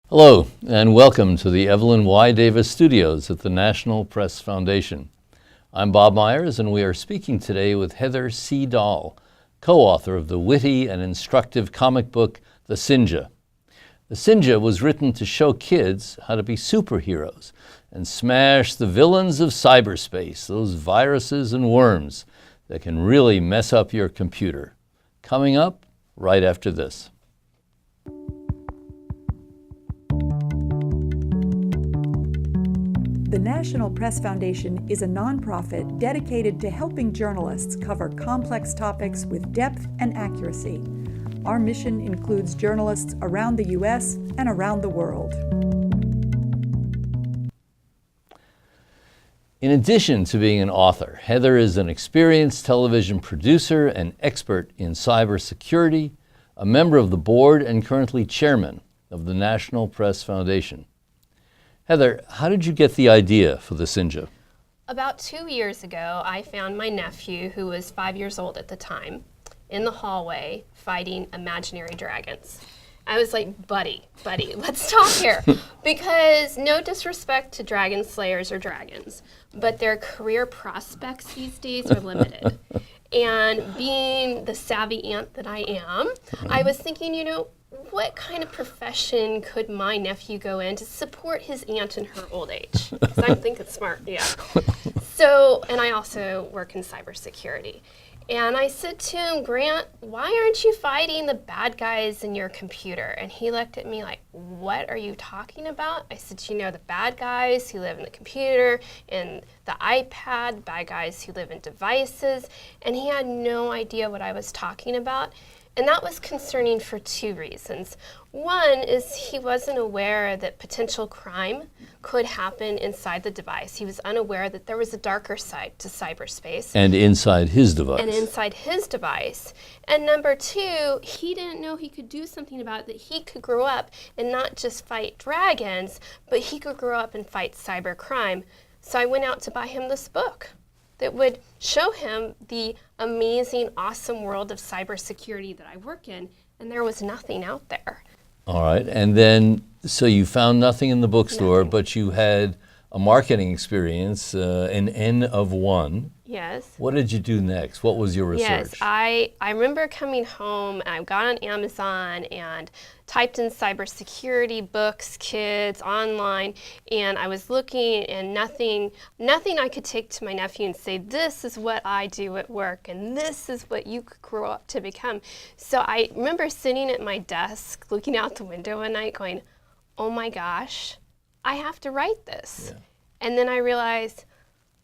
Hello, and welcome to the Evelyn Y. Davis Studios at the National Press Foundation. I'm Bob Myers, and we are speaking today with Heather C. Dahl, co-author of the witty and instructive comic book, The Cynja. The Cynja was written to show kids how to be superheroes and smash the villains of cyberspace, those viruses and worms that can really mess up your computer. Coming up right after this. The National Press Foundation is a nonprofit dedicated to helping journalists cover complex topics with depth and accuracy. Our mission includes journalists around the U.S. and around the world. In addition to being an author, Heather is an experienced television producer and expert in cybersecurity, a member of the board and currently chairman of the National Press Foundation. Heather, how did you get the idea for the Cynja? About 2 years ago, I found my nephew, who was 5 years old at the time, in the hallway fighting imaginary dragons. I was like, buddy, let's talk here. Because no disrespect to dragon slayers or dragons, but their career prospects these days are limited. And being the savvy aunt that I am, I was thinking, what kind of profession could my nephew go in to support his aunt in her old age? Because I think it's smart, yeah. So, and I also work in cybersecurity. And I said to him, Grant, why aren't you fighting the bad guys in your computer? And he looked at me like, what are you talking about? I said, the bad guys who live in the computer and the iPad, bad guys who live in devices. And he had no idea what I was talking about. And that was concerning for two reasons. One is he wasn't aware that potential crime could happen inside the device. He was unaware that there was a darker side to cyberspace. And inside his device. And number two, he didn't know he could do something about it, that he could grow up and not just fight dragons, but he could grow up and fight cybercrime. So I went out to buy him this book that would show him the amazing, awesome world of cybersecurity that I work in, and there was nothing out there. All right, and then, so you found nothing in the bookstore, Nothing. but you had a marketing experience, an N of one. Yes. What did you do next? What was your research? Yes, I remember coming home and I got on Amazon and typed in cybersecurity books, kids, online, and I was looking and nothing I could take to my nephew and say, this is what I do at work and this is what you could grow up to become. So I remember sitting at my desk looking out the window one night going, oh my gosh, I have to write this. Yeah. And then I realized,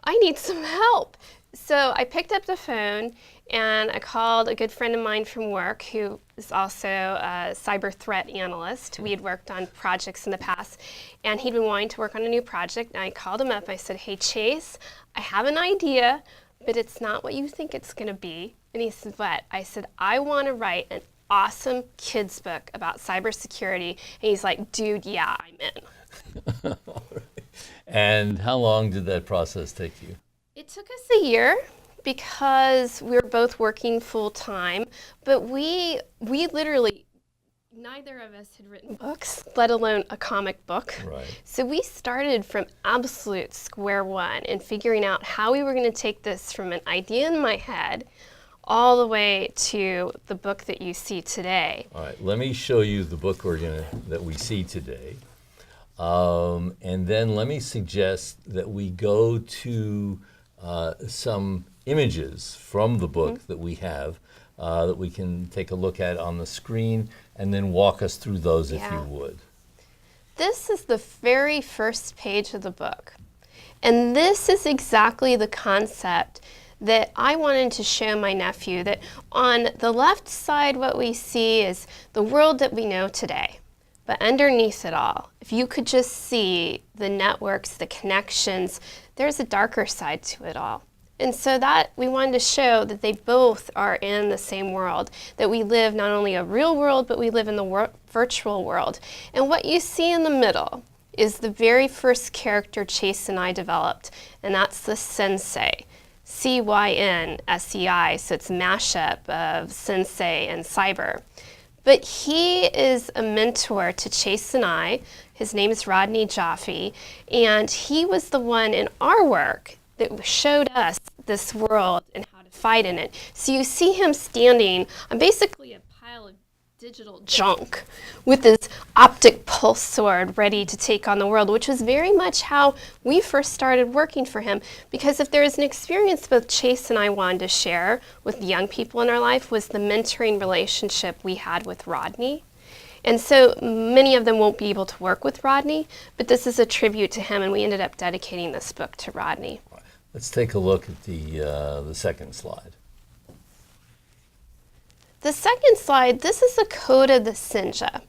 I need some help. So I picked up the phone and I called a good friend of mine from work who is also a cyber threat analyst. We had worked on projects in the past and he'd been wanting to work on a new project. And I called him up. I said, hey, Chase, I have an idea, but it's not what you think it's going to be. And he said, what? I said, I want to write an awesome kids book about cybersecurity. And he's like, dude, yeah, I'm in. And how long did that process take you? It took us a year because we were both working full time, but we literally, neither of us had written books, let alone a comic book. Right. So we started from absolute square one and figuring out how we were going to take this from an idea in my head all the way to the book that you see today. All right, let me show you the book that we see today. And then let me suggest that we go to some images from the book that we have that we can take a look at on the screen and then walk us through those if you would. This is the very first page of the book. And this is exactly the concept that I wanted to show my nephew, that on the left side what we see is the world that we know today. But underneath it all, if you could just see the networks, the connections, there's a darker side to it all. And so that we wanted to show that they both are in the same world, that we live not only a real world, but we live in the virtual world. And what you see in the middle is the very first character Chase and I developed, and that's the Sensei. Cynsei, so it's a mashup of sensei and cyber. But he is a mentor to Chase and I. His name is Rodney Jaffe, and he was the one in our work that showed us this world and how to fight in it. So you see him standing on basically a pile of digital junk with this optic pulse sword ready to take on the world, which was very much how we first started working for him. Because if there is an experience both Chase and I wanted to share with the young people in our life, was the mentoring relationship we had with Rodney. And so many of them won't be able to work with Rodney, but this is a tribute to him, and we ended up dedicating this book to Rodney. Let's take a look at the second slide. The second slide, this is the code of the Sinja.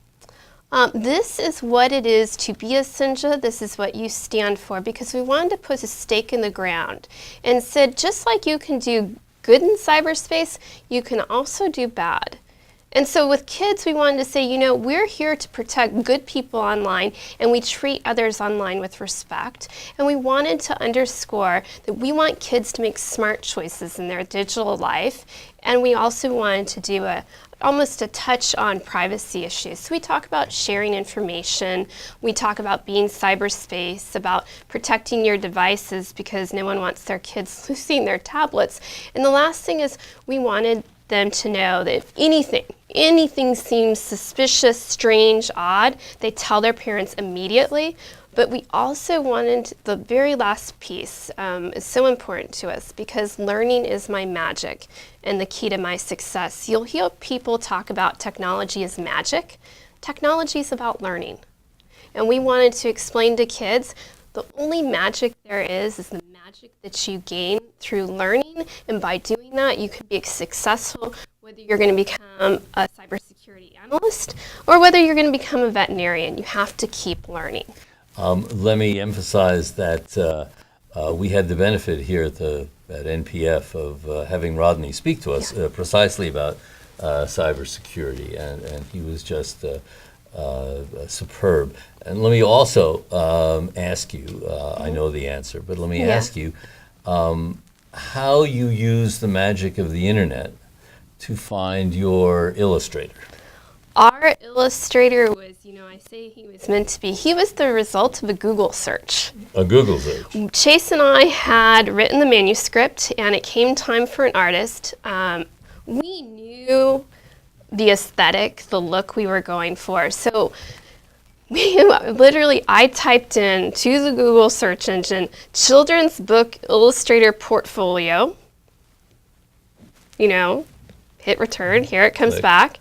This is what it is to be a Sinja. This is what you stand for, because we wanted to put a stake in the ground and said, just like you can do good in cyberspace, you can also do bad. And so with kids, we wanted to say, you know, we're here to protect good people online, and we treat others online with respect. And we wanted to underscore that we want kids to make smart choices in their digital life. And we also wanted to do almost a touch on privacy issues. So we talk about sharing information. We talk about being cyberspace, about protecting your devices because no one wants their kids losing their tablets. And the last thing is we wanted them to know that if anything seems suspicious, strange, odd, they tell their parents immediately. But we also wanted, the very last piece is so important to us, because learning is my magic and the key to my success. You'll hear people talk about technology as magic. Technology is about learning. And we wanted to explain to kids the only magic there is the magic that you gain through learning. And by doing that, you can be successful, whether you're going to become a cybersecurity analyst or whether you're going to become a veterinarian. You have to keep learning. Let me emphasize that we had the benefit here at NPF of having Rodney speak to us precisely about cybersecurity, and he was just superb. And let me also ask you, I know the answer, but let me ask you how you use the magic of the internet to find your illustrator. Our illustrator was, I say he was meant to be. He was the result of a Google search. A Google search. Chase and I had written the manuscript, and it came time for an artist. We knew the aesthetic, the look we were going for. So I typed in to the Google search engine, children's book illustrator portfolio. Hit return. Here it comes back.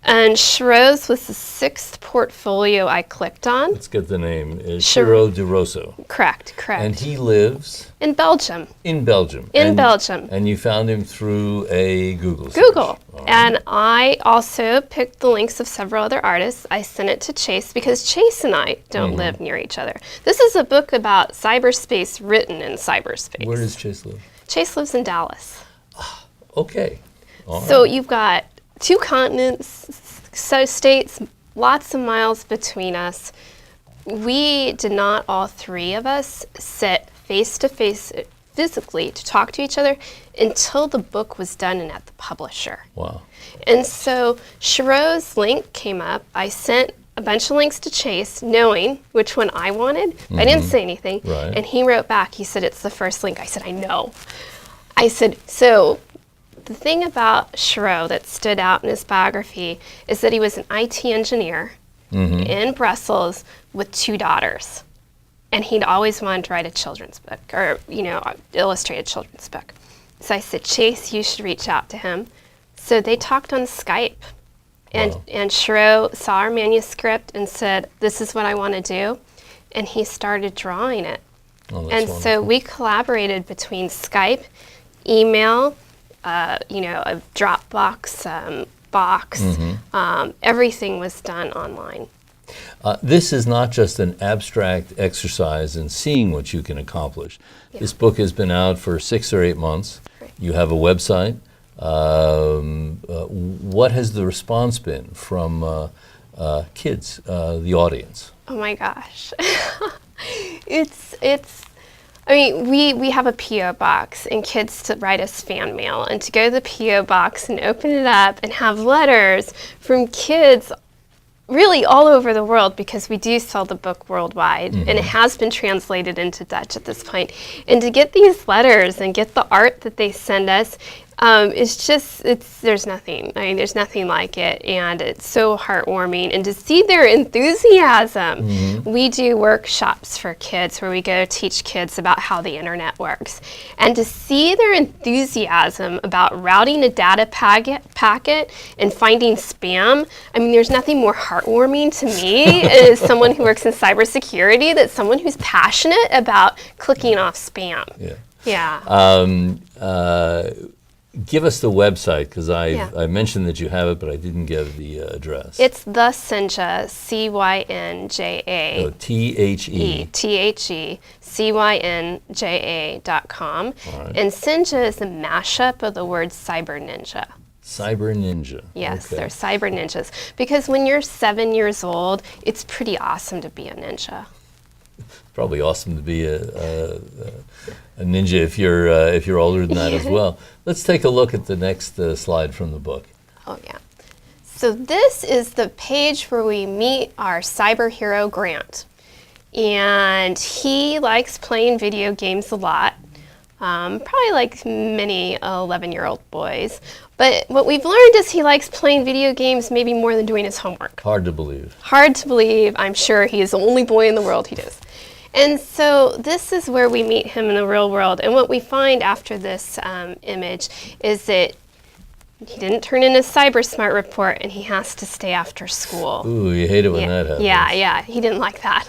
And Shiro's was the 6th portfolio I clicked on. Let's get the name. Shiro DeRosso. Correct. And he lives? In Belgium. In Belgium. Belgium. And you found him through a Google search. Google. Right. And I also picked the links of several other artists. I sent it to Chase because Chase and I don't live near each other. This is a book about cyberspace written in cyberspace. Where does Chase live? Chase lives in Dallas. Okay. All so right. You've got 2 continents, so states, lots of miles between us. We did not, all 3 of us, sit face to face physically to talk to each other until the book was done and at the publisher. Wow. And so Shiro's link came up. I sent a bunch of links to Chase, knowing which one I wanted. I didn't say anything. Right. And he wrote back, he said, it's the first link. I said, I know. I said, so the thing about Shiro that stood out in his biography is that he was an IT engineer in Brussels with 2 daughters. And he'd always wanted to write a children's book, or, illustrated children's book. So I said, Chase, you should reach out to him. So they talked on Skype. And Shiro saw our manuscript and said, this is what I want to do. And he started drawing it. Oh, that's and wonderful. So we collaborated between Skype, email, a Dropbox box. Everything was done online. This is not just an abstract exercise in seeing what you can accomplish. Yeah. This book has been out for 6 or 8 months. Right. You have a website. What has the response been from kids, the audience? Oh my gosh. It's I mean, we have a P.O. box and kids to write us fan mail, and to go to the P.O. box and open it up and have letters from kids really all over the world, because we do sell the book worldwide, and it has been translated into Dutch at this point. And to get these letters and get the art that they send us, there's nothing. I mean, there's nothing like it, and it's so heartwarming. And to see their enthusiasm, we do workshops for kids where we go teach kids about how the internet works. And to see their enthusiasm about routing a data packet and finding spam, I mean, there's nothing more heartwarming to me as someone who works in cybersecurity than someone who's passionate about clicking off spam. Give us the website, because I mentioned that you have it, but I didn't give the address. It's the Cynja, Cynja. No, THE. THE, CYNJA.com. Right. And Sinja is a mashup of the word cyber ninja. Cyber Ninja. Yes, Okay. they're cyber ninjas. Because when you're 7 years old, it's pretty awesome to be a ninja. Probably awesome to be a ninja if you're older than that as well. Let's take a look at the next slide from the book. Oh yeah. So this is the page where we meet our cyber hero Grant. And he likes playing video games a lot, probably like many 11-year-old boys. But what we've learned is he likes playing video games maybe more than doing his homework. Hard to believe. Hard to believe. I'm sure he is the only boy in the world who does. And so this is where we meet him in the real world. And what we find after this image is that he didn't turn in his CyberSmart report, and he has to stay after school. Ooh, you hate it when that happens. Yeah, he didn't like that.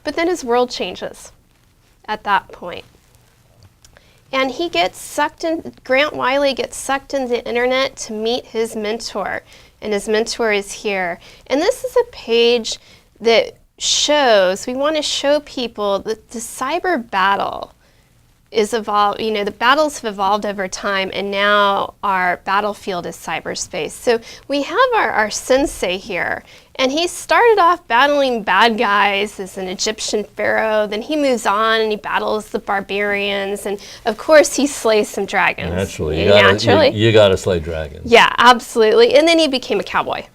But then his world changes at that point. And he gets sucked in, Grant Wiley gets sucked into the internet to meet his mentor. And his mentor is here. And this is a page that shows, we want to show people that the cyber battle is evolved, the battles have evolved over time, and now our battlefield is cyberspace. So we have our sensei here, and he started off battling bad guys as an Egyptian pharaoh, then he moves on and he battles the barbarians, and of course he slays some dragons. Naturally. Naturally. You gotta slay dragons. Yeah, absolutely. And then he became a cowboy.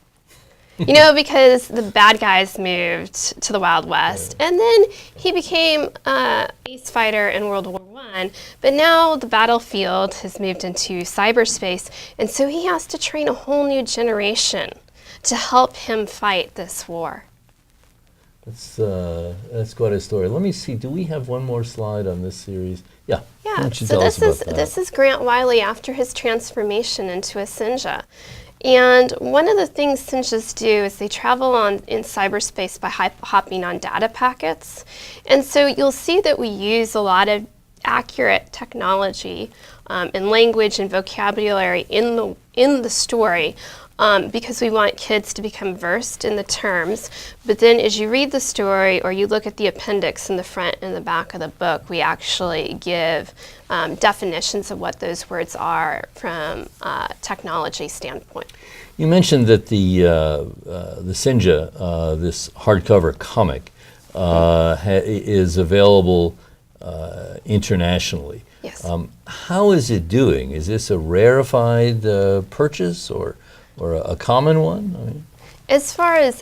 Because the bad guys moved to the Wild West. And then he became an ace fighter in World War I. But now the battlefield has moved into cyberspace. And so he has to train a whole new generation to help him fight this war. That's quite a story. Let me see, do we have one more slide on this series? Yeah. Why don't you so tell us about that? this is Grant Wiley after his transformation into a Sinja. And one of the things Sinjas do is they travel in cyberspace by hopping on data packets. And so you'll see that we use a lot of accurate technology and language and vocabulary in the story because we want kids to become versed in the terms. But then as you read the story or you look at the appendix in the front and the back of the book, we actually give definitions of what those words are from a technology standpoint. You mentioned that the Cynja, this hardcover comic, is available internationally. Yes. How is it doing? Is this a rarefied purchase or a common one? I mean, as far as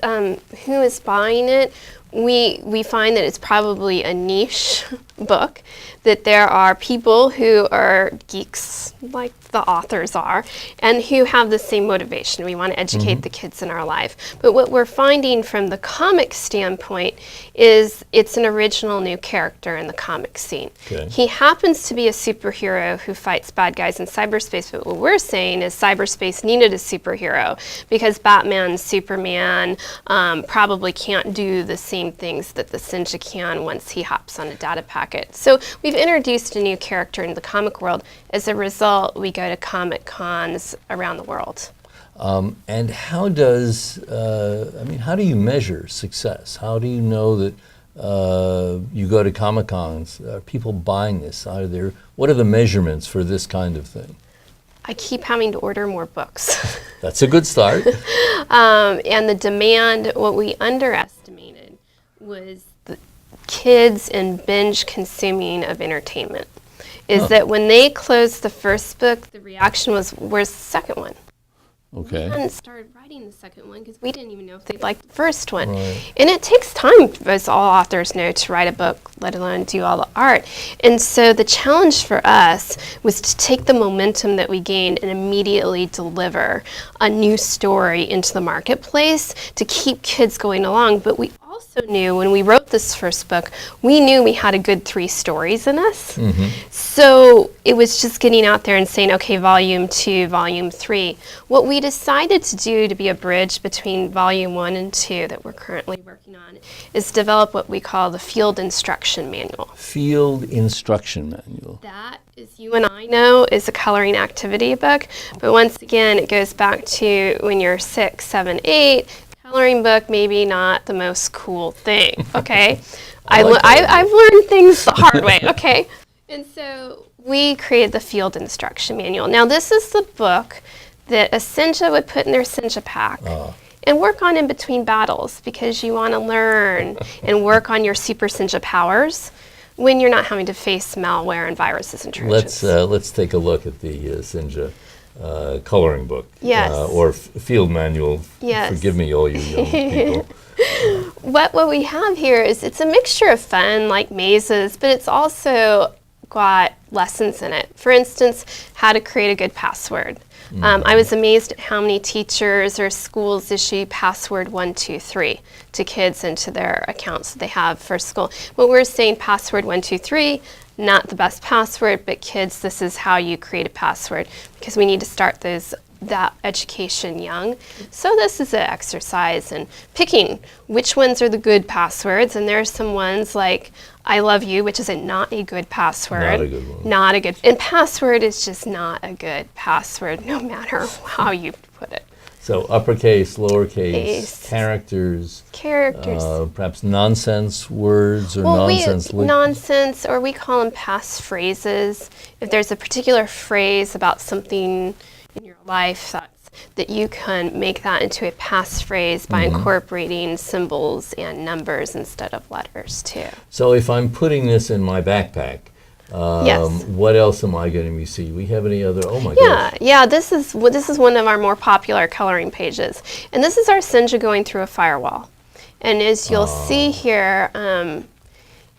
who is buying it, we find that it's probably a niche book, that there are people who are geeks like the authors are and who have the same motivation. We want to educate the kids in our life. But what we're finding from the comic standpoint is it's an original new character in the comic scene. Okay. He happens to be a superhero who fights bad guys in cyberspace, but what we're saying is cyberspace needed a superhero because Batman and Superman probably can't do the same things that the Sinja can once he hops on a data packet. So we've introduced a new character in the comic world. As a result, we go to Comic Cons around the world. And how does, how do you measure success? How do you know that you go to Comic Cons? Are people buying this? What are the measurements for this kind of thing? I keep having to order more books. That's a good start. And the demand, what we underestimated was kids and binge consuming of entertainment. Is that when they closed the first book, the reaction was, where's the second one? Okay. We hadn't started writing the second one because we didn't even know if they'd like the first one. Right. And it takes time, as all authors know, to write a book, let alone do all the art. And so the challenge for us was to take the momentum that we gained and immediately deliver a new story into the marketplace to keep kids going along. But we also knew when we wrote this first book, we knew we had a good 3 stories in us. So it was just getting out there and saying, okay, volume 2, volume 3. What we decided to do to be a bridge between volume 1 and 2 that we're currently working on is develop what we call the field instruction manual. Field instruction manual. That, as you and I know, is a coloring activity book. But once again, it goes back to when you're 6, 7, 8, coloring book, maybe not the most cool thing, okay? I've learned things the hard way, okay? And so we created the field instruction manual. Now, this is the book that a Sinja would put in their Sinja pack and work on in between battles because you want to learn and work on your super Sinja powers when you're not having to face malware and viruses and trojans. Let's take a look at the Cynja coloring book. Yes. Or field manual. Yes. Forgive me, all you young people. What we have here is it's a mixture of fun, like mazes, but it's also got lessons in it. For instance, how to create a good password. I was amazed at how many teachers or schools issue password 123 to kids into their accounts that they have for school. Well, we're saying password 123, not the best password, but kids, this is how you create a password because we need to start that education young. So this is an exercise in picking which ones are the good passwords, and there are some ones like I love you, which is not a good password. Not a good one. Not a good, and password is just not a good password, no matter how you put it. So uppercase, lowercase, Case. characters, Characters. perhaps nonsense words or Well, nonsense or we call them passphrases. If there's a particular phrase about something in your life that you can make that into a passphrase by incorporating symbols and numbers instead of letters too. So if I'm putting this in my backpack, Yes. what else am I going to be seeing? We have any other? Oh my gosh. Yeah. This is one of our more popular coloring pages, and this is our Sinja going through a firewall. And as you'll see here,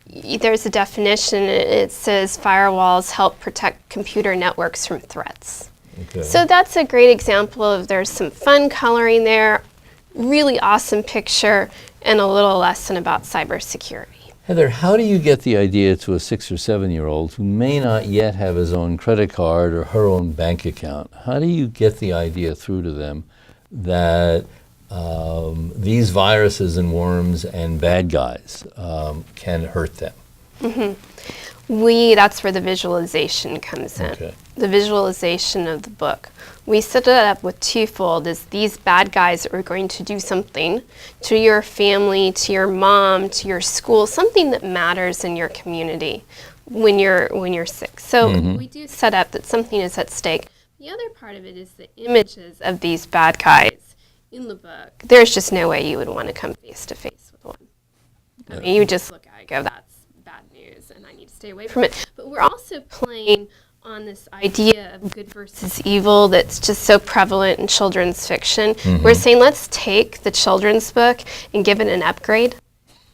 there's a definition. It says firewalls help protect computer networks from threats. Okay. So that's a great example of there's some fun coloring there, really awesome picture, and a little lesson about cybersecurity. Heather, how do you get the idea to a 6 or 7-year-old who may not yet have his own credit card or her own bank account? How do you get the idea through to them that these viruses and worms and bad guys can hurt them? That's where the visualization comes in. Okay. The visualization of the book. We set it up with twofold, is these bad guys are going to do something to your family, to your mom, to your school, something that matters in your community when you're sick. So we do set up that something is at stake. The other part of it is the images of these bad guys in the book. There's just no way you would want to come face to face with one. I mean, you just look at it and go, that's bad news and I need to stay away from it. But we're also playing on this idea of good versus evil that's just so prevalent in children's fiction. We're saying let's take the children's book and give it an upgrade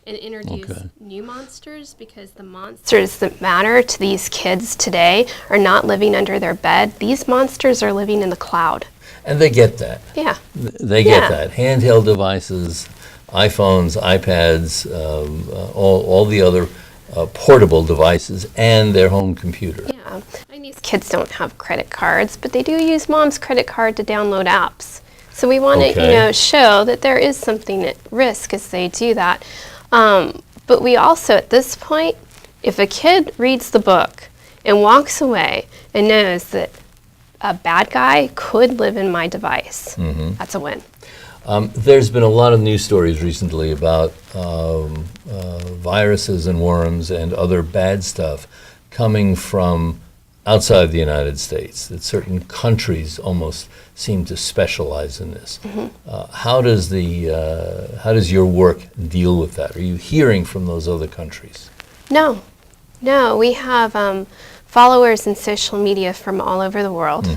and introduce new monsters, because the monsters that matter to these kids today are not living under their bed. These monsters are living in the cloud. And they get that. Yeah. They get that. Handheld devices, iPhones, iPads, all the other portable devices, and their home computer. Yeah. And these kids don't have credit cards, but they do use mom's credit card to download apps. So we want to, show that there is something at risk as they do that. But we also, at this point, if a kid reads the book and walks away and knows that a bad guy could live in my device, that's a win. There's been a lot of news stories recently about viruses and worms and other bad stuff coming from outside the United States, that certain countries almost seem to specialize in this. How does your work deal with that? Are you hearing from those other countries? No, we have followers in social media from all over the world.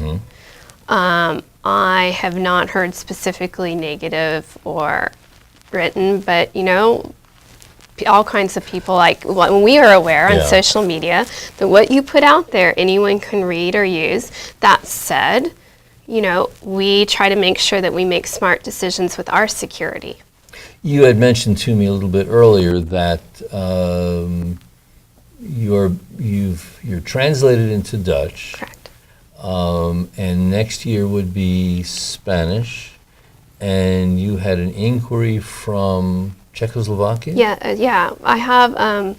I have not heard specifically negative or written, but all kinds of people, like when we are aware on social media that what you put out there anyone can read or use. That said, we try to make sure that we make smart decisions with our security. You had mentioned to me a little bit earlier that you're translated into Dutch. Correct. And next year would be Spanish, and you had an inquiry from Czechoslovakia? Yeah. I have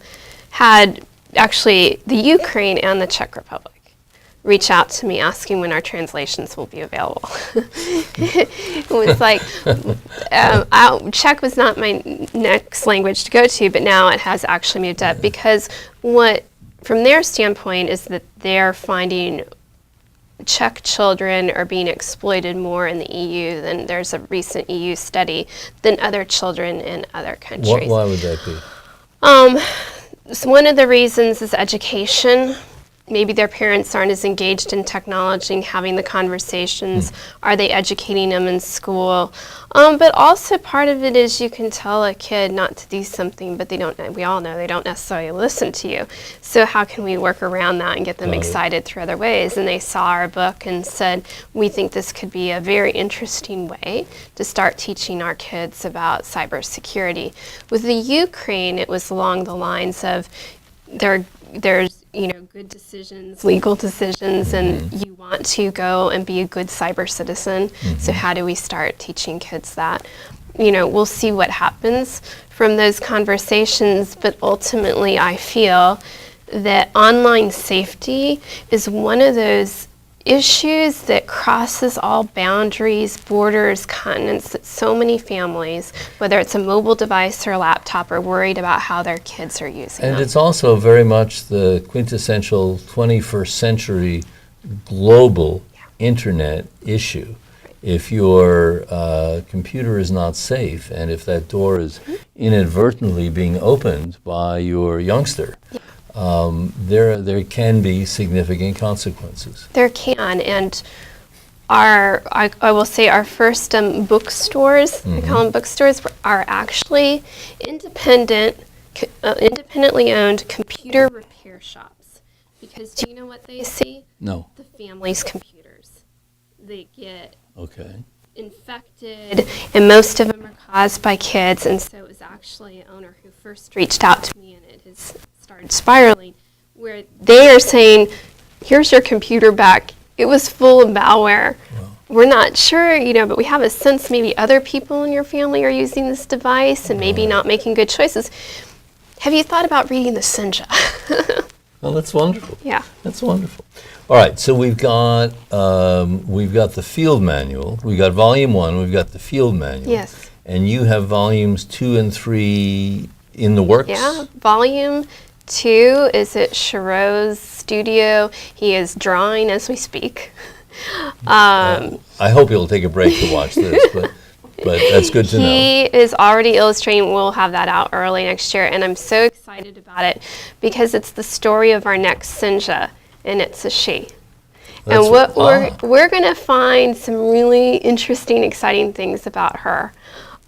had actually the Ukraine and the Czech Republic reach out to me asking when our translations will be available. It was like, Czech was not my next language to go to, but now it has actually moved up because from their standpoint is that they're finding Czech children are being exploited more in the EU than there's a recent EU study than other children in other countries. Why would that be? So one of the reasons is education. Maybe their parents aren't as engaged in technology and having the conversations. Are they educating them in school? But also part of it is you can tell a kid not to do something, but we all know they don't necessarily listen to you. So how can we work around that and get them excited through other ways? And they saw our book and said, we think this could be a very interesting way to start teaching our kids about cybersecurity. With the Ukraine, it was along the lines of there's good decisions, legal decisions, and you want to go and be a good cyber citizen. So how do we start teaching kids that? We'll see what happens from those conversations, but ultimately I feel that online safety is one of those issues that crosses all boundaries, borders, continents, that so many families, whether it's a mobile device or a laptop, are worried about how their kids are using them. And it's also very much the quintessential 21st century global internet issue. If your computer is not safe, and if that door is inadvertently being opened by your youngster, there can be significant consequences. There can, and I will say our first bookstores, I call them bookstores, are actually independently owned computer repair shops. Because do you know what they see? No. The family's computers. They get infected, and most of them are caused by kids, and so it was actually an owner who first reached out to me, and it has started spiraling, where they are saying, here's your computer back. It was full of malware. Wow. We're not sure, but we have a sense maybe other people in your family are using this device and maybe not making good choices. Have you thought about reading the Sinja? Well, that's wonderful. Yeah. That's wonderful. All right, so we've got the field manual. We've got volume 1, we've got the field manual. Yes. And you have volumes 2 and 3 in the works? Yeah, volume 2 is at Sharo's studio. He is drawing as we speak. I hope he'll take a break to watch this, but that's good to know. He is already illustrating. We'll have that out early next year, and I'm so excited about it because it's the story of our next Sinja, and it's a she. And we're going to find some really interesting, exciting things about her.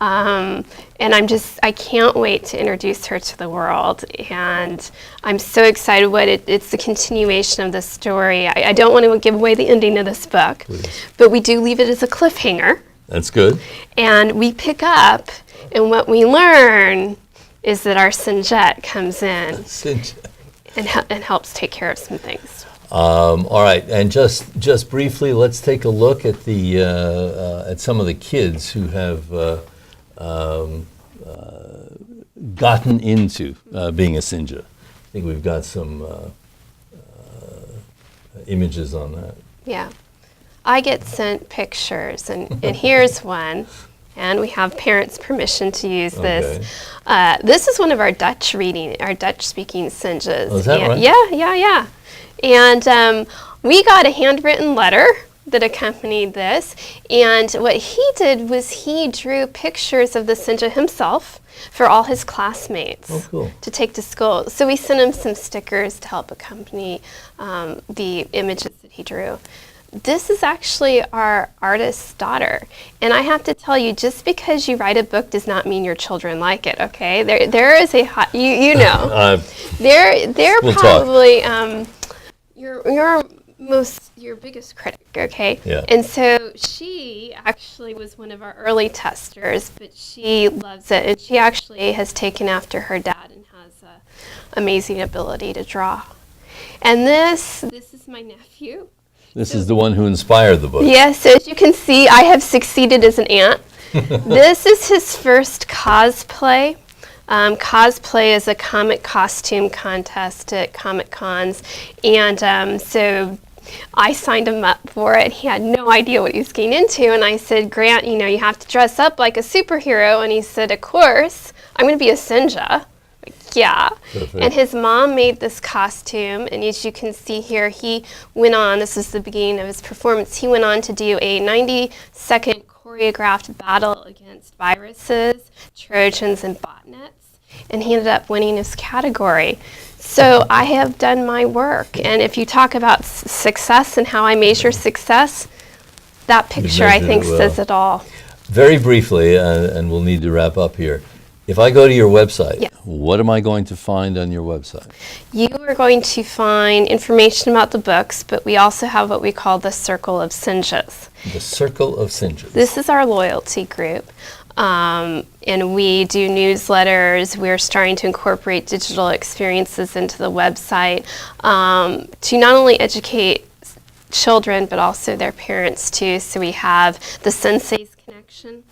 And I can't wait to introduce her to the world. And I'm so excited it's the continuation of the story. I don't want to give away the ending of this book, but we do leave it as a cliffhanger. That's good. And we pick up, and what we learn is that our Cynja comes in and helps take care of some things. All right, and just briefly, let's take a look at at some of the kids who have gotten into being a Sinja. I think we've got some images on that. Yeah. I get sent pictures, and here's one. and we have parents' permission to use Okay. this. This is one of our Dutch-speaking Cynjas. Oh, is that right? Yeah. And we got a handwritten letter that accompanied this, and what he did was he drew pictures of the Sinja himself for all his classmates cool. to take to school. So we sent him some stickers to help accompany the images that he drew. This is actually our artist's daughter, and I have to tell you, just because you write a book does not mean your children like it. Okay, there is a hot, you know, they're we'll probably your biggest critic. Okay, Yeah. and so she actually was one of our early testers, but she loves it, and she actually has taken after her dad and has an amazing ability to draw. And this is my nephew. This is the one who inspired the book. Yes, as you can see, I have succeeded as an aunt. This is his first cosplay. Cosplay is a comic costume contest at Comic Cons, and so I signed him up for it. He had no idea what he was getting into, and I said, Grant, you know, you have to dress up like a superhero, and he said, of course, I'm going to be a Sinja. Yeah. Perfect. And his mom made this costume, and as you can see here, he went on, this is the beginning of his performance, he went on to do a 90-second choreographed battle against viruses, Trojans, and botnets, and he ended up winning his category. So I have done my work, and if you talk about success and how I measure success, that picture, I think, says it all. Very briefly, and we'll need to wrap up here. If I go to your website, Yes. what am I going to find on your website? You are going to find information about the books, but we also have what we call the Circle of Sinjas. The Circle of Sinjas. This is our loyalty group, and we do newsletters. We're starting to incorporate digital experiences into the website to not only educate children, but also their parents too. So we have the Sensei's Connection,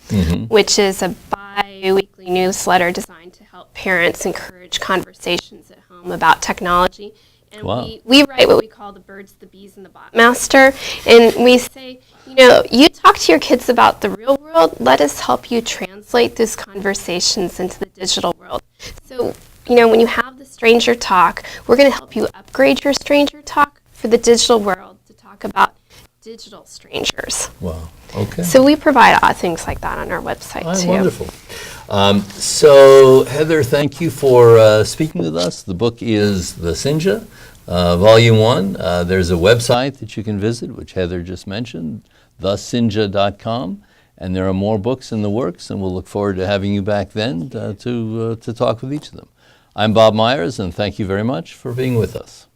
which is a bi-weekly newsletter designed to help parents encourage conversations at home about technology. And Wow. we write what we call the birds, the bees, and the bot master. And we say, you know, you talk to your kids about the real world, let us help you translate those conversations into the digital world. So, you know, when you have the stranger talk, we're going to help you upgrade your stranger talk for the digital world to talk about digital strangers. Wow. Okay. So we provide things like that on our website too. Wonderful. So, Heather, thank you for speaking with us. The book is The Cynja, Volume 1. There's a website that you can visit, which Heather just mentioned, thecynja.com. And there are more books in the works, and we'll look forward to having you back then to talk with each of them. I'm Bob Myers, and thank you very much for being with us.